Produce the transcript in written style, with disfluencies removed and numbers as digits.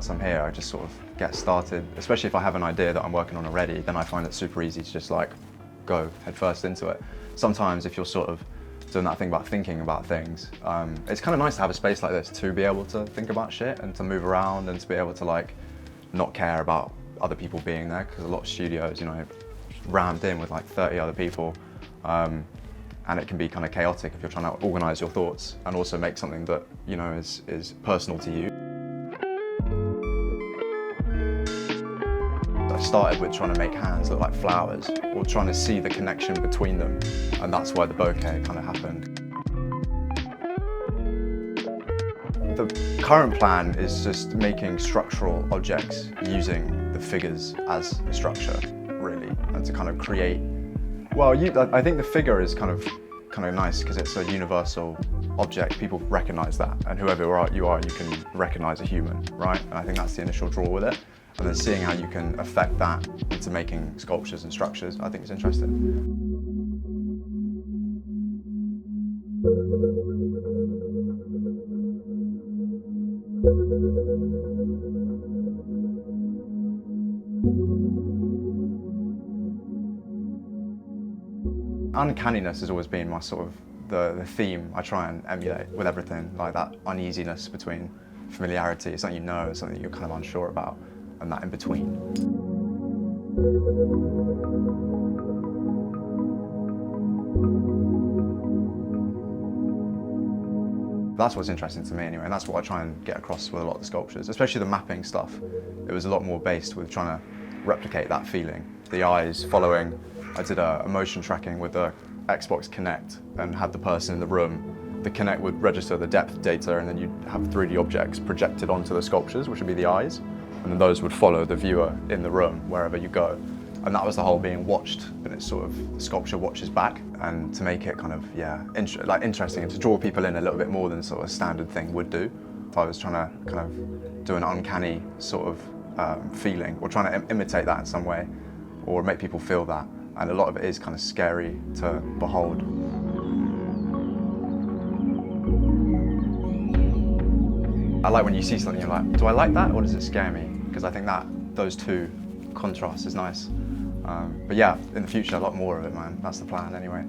once I'm here, I just sort of get started. Especially if I have an idea that I'm working on already, then I find it super easy to just like go head first into it. Sometimes if you're sort of doing that thing about thinking about things, it's kind of nice to have a space like this to be able to think about shit and to move around and to be able to like not care about other people being there, because a lot of studios, you know, rammed in with like 30 other people, and it can be kind of chaotic if you're trying to organise your thoughts and also make something that, you know, is personal to you. I started with trying to make hands look like flowers, or trying to see the connection between them, and that's why the bouquet kind of happened. The current plan is just making structural objects using the figures as a structure, really, and to kind of create. Well, I think the figure is kind of nice because it's a universal object. People recognise that, and whoever you are, you can recognise a human, right? And I think that's the initial draw with it. And then seeing how you can affect that into making sculptures and structures, I think is interesting. Uncanniness has always been my sort of the theme I try and emulate with everything, like that uneasiness between familiarity, something you know and something you're kind of unsure about, and that in between. That's what's interesting to me anyway, and that's what I try and get across with a lot of the sculptures, especially the mapping stuff. It was a lot more based with trying to replicate that feeling. The eyes following. I did a motion tracking with the Xbox Kinect and had the person in the room. The Kinect would register the depth data, and then you'd have 3D objects projected onto the sculptures, which would be the eyes, and then those would follow the viewer in the room wherever you go. And that was the whole being watched, but it's sort of the sculpture watches back, and to make it kind of, yeah, interesting and to draw people in a little bit more than sort of a standard thing would do. If I was trying to kind of do an uncanny sort of feeling, or trying to imitate that in some way, or make people feel that. And a lot of it is kind of scary to behold. I like when you see something, you're like, do I like that or does it scare me? Because I think that those two contrasts is nice. But yeah, in the future, a lot more of it, man. That's the plan anyway.